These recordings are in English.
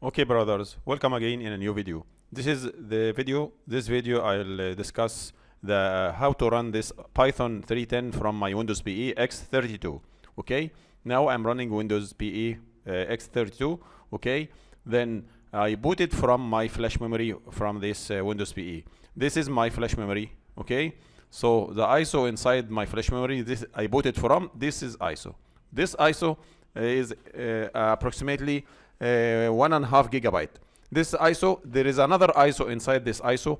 Okay, brothers, welcome again in a new video. This video I'll discuss the how to run this Python 310 from my Windows PE x32. Okay, now I'm running Windows PE x32. Okay, then I boot it from my flash memory from this Windows PE. This is my flash memory. Okay, so the ISO inside my flash memory, this I boot it from. This is ISO. This ISO is approximately 1.5 gigabyte. This ISO, there is another ISO inside this ISO,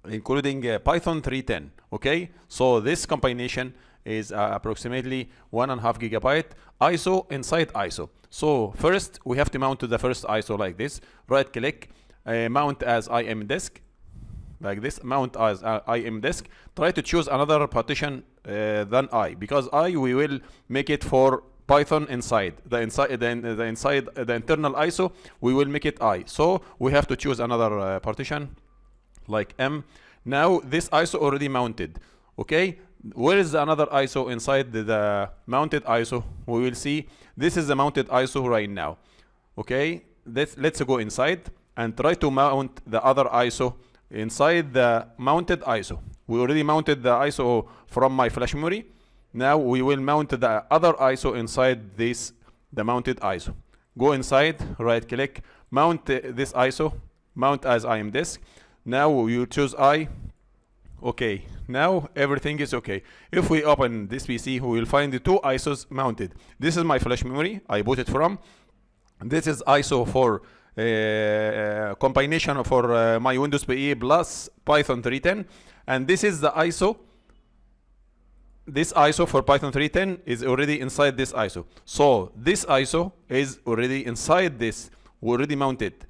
including Python 310. Okay, so this combination is approximately 1.5 gigabyte ISO inside ISO. So first we have to mount to the first ISO like this. Right click, mount as IM disk, like this. Mount as IM disk. Try to choose another partition than I, because we will make it for Python inside the internal ISO. We will make it I, so we have to choose another partition like M. Now this ISO already mounted. Okay, where is the another ISO inside the mounted ISO? We will see this is the mounted ISO right now. Okay, let's go inside and try to mount the other ISO inside the mounted ISO. We already mounted the ISO from my flash memory. Now we will mount the other ISO inside this, the mounted ISO. Go inside, right click, mount this ISO, mount as IM disk. Now you choose I. Okay, now everything is okay. If we open this PC, we will find the two ISOs mounted. This is my flash memory I booted from. This is ISO for combination for my Windows PE plus Python 310, and this is the ISO. This ISO for Python 310 is already inside this ISO. So this ISO is already inside this, already mounted.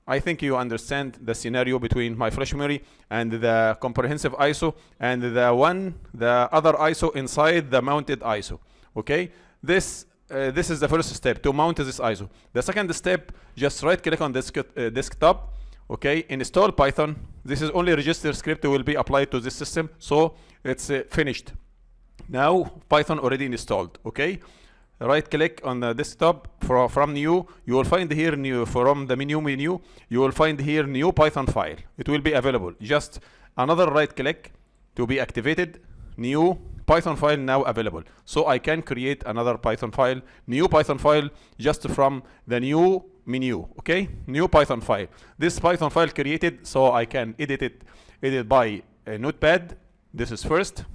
I think you understand the scenario between my flash memory and the comprehensive ISO and the other ISO inside the mounted ISO. Okay, this is the first step to mount this ISO. The second step, just right click on this desktop. Okay, install Python. This is only register script will be applied to this system, so it's finished. Now Python already installed. Okay, right click on the desktop from new. You will find here new from the menu. You will find here new Python file. It will be available. Just another right click to be activated. New Python file now available. So I can create another Python file, new Python file, just from the new menu. Okay, new Python file. This Python file created, so I can edit by a notepad. This is first.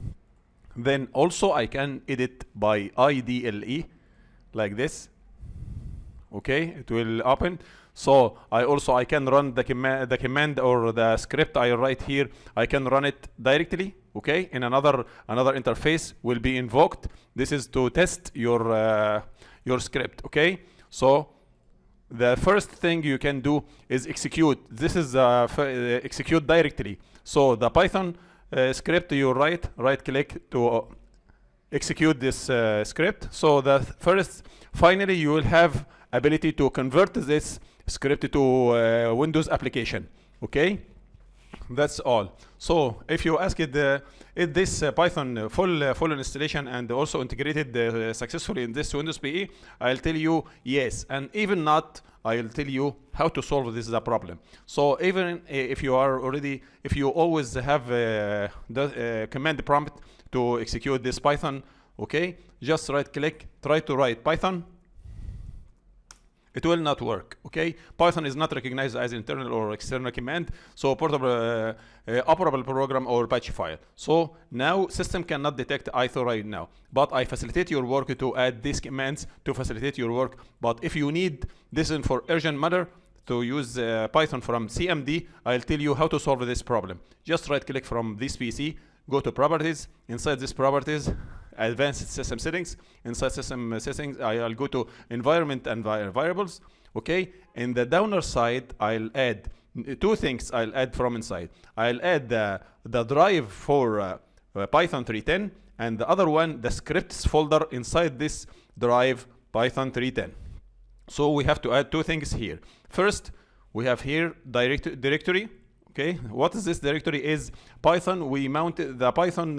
Then also I can edit by IDLE like this. Okay, it will open. So I can run the command or the script I write here. I can run it directly. Okay, in another interface will be invoked. This is to test your script. Okay, so the first thing you can do is execute. This is execute directly. So the Python script you right click to execute this script. So the first, finally you will have ability to convert this script to Windows application. Okay, that's all. So if you ask it, is this Python full installation and also integrated successfully in this Windows PE? I'll tell you yes, and even not, I'll tell you how to solve this problem. So even if you always have the command prompt to execute this Python, okay, just right click, try to write Python. It will not work. Okay, Python is not recognized as internal or external command, so portable, operable program or patch file. So now system cannot detect ISO right now, but I facilitate your work to add these commands to facilitate your work. But if you need this for urgent matter to use Python from CMD, I'll tell you how to solve this problem. Just right click from this PC, go to properties. Inside this properties, advanced system settings. Inside system settings, I'll go to environment and variables. Okay, in the downer side, I'll add two things. I'll add from inside. I'll add the drive for Python 310, and the other one, the scripts folder inside this drive Python 310. So we have to add two things here. First, we have here directory. Okay, what is this directory? Is Python. We mounted the Python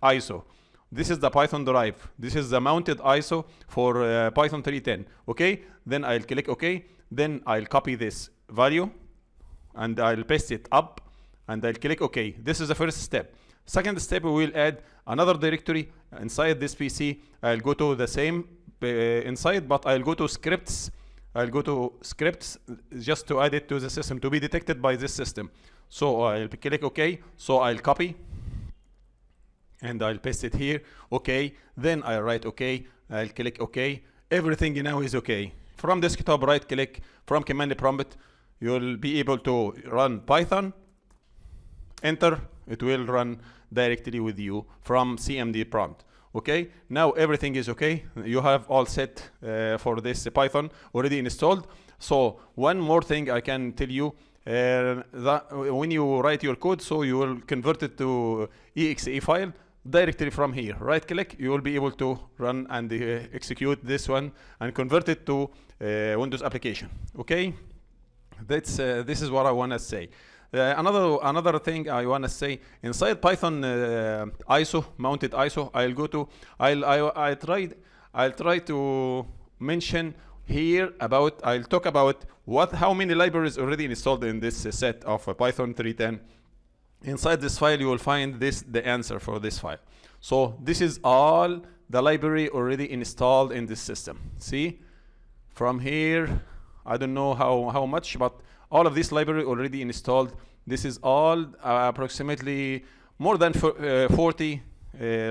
ISO. this is the Python drive. This is the mounted ISO for Python310. Okay, then I'll click OK. Then I'll copy this value and I'll paste it up and I'll click OK. This is the first step. Second step, we will add another directory inside this PC. I'll go to the same inside, but I'll go to scripts. I'll go to scripts just to add it to the system to be detected by this system. So I'll click OK. So I'll copy and I'll paste it here. OK. Then I'll write OK. I'll click OK. Everything now is OK. From desktop, right click. From command prompt, you'll be able to run Python. Enter. It will run directly with you from CMD prompt. Okay, now everything is okay. You have all set for this Python already installed. So one more thing I can tell you, that when you write your code, so you will convert it to exe file directly from here. Right click, you will be able to run and execute this one and convert it to Windows application. Okay, that's this is what I want to say. Another thing I want to say, inside Python ISO, mounted ISO, I'll try to mention here about, I'll talk about how many libraries already installed in this set of Python310. Inside this file you will find the answer for this file. So this is all the library already installed in this system. See, from here, I don't know how much, but all of this library already installed. This is all approximately more than 40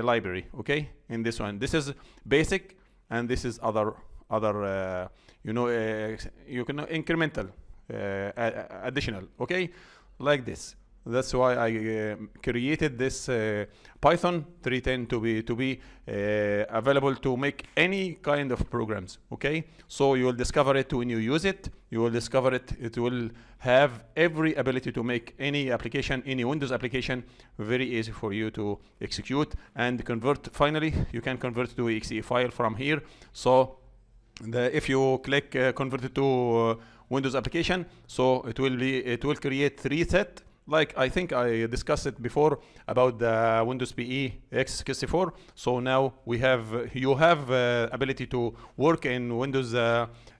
library, okay, in this one. This is basic, and this is other you can incremental, additional, okay, like this. That's why I created this Python310 to be available to make any kind of programs. Okay, so you will discover it when you use it. You will discover it. It will have every ability to make any application, any Windows application, very easy for you to execute and convert. Finally, you can convert to exe file from here. So if you click convert it to Windows application, so it will create 3 sets. Like I think I discussed it before about the Windows PE x64. So now you have ability to work in Windows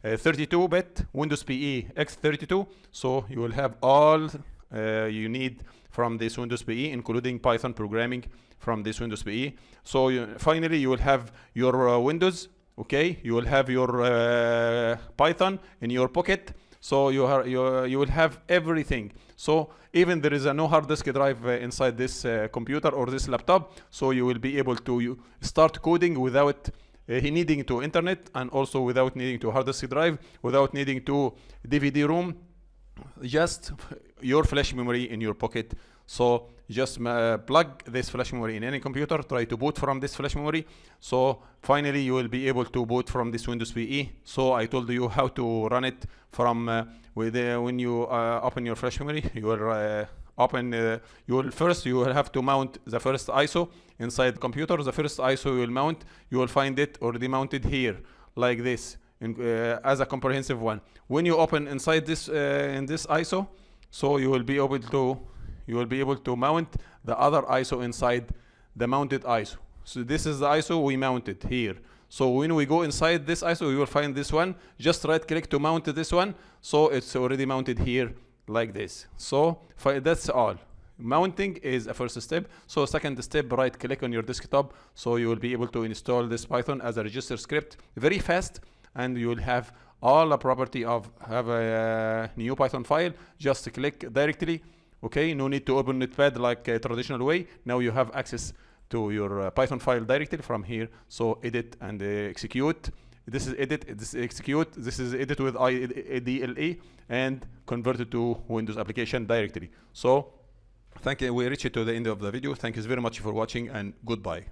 32-bit Windows PE x32. So you will have all you need from this Windows PE, including Python programming from this Windows PE. So finally you will have your Windows. Okay, you will have your Python in your pocket. So you will have everything. So even there is no hard disk drive inside this computer or this laptop, so you will be able to start coding without needing to internet, and also without needing to hard disk drive, without needing to DVD room, just your flash memory in your pocket. So just plug this flash memory in any computer, try to boot from this flash memory. So finally you will be able to boot from this Windows PE. So I told you how to run it from when you open your flash memory. You will you will have to mount the first ISO inside the computer. The first ISO you will mount, you will find it already mounted here like this as a comprehensive one. When you open inside this in this ISO, so you will be able to mount the other ISO inside the mounted ISO. So this is the ISO we mounted here. So when we go inside this ISO, we will find this one. Just right click to mount this one. So it's already mounted here like this. So that's all. Mounting is a first step. So second step, right click on your desktop. So you will be able to install this Python as a register script very fast, and you will have all the property of have a new Python file. Just click directly. Okay, no need to open Notepad like a traditional way. Now you have access to your Python file directly from here. So edit and execute. This is edit, this is execute, this is edit with IDLE, and convert it to Windows application directly. So thank you. We reached to the end of the video. Thank you very much for watching, and goodbye.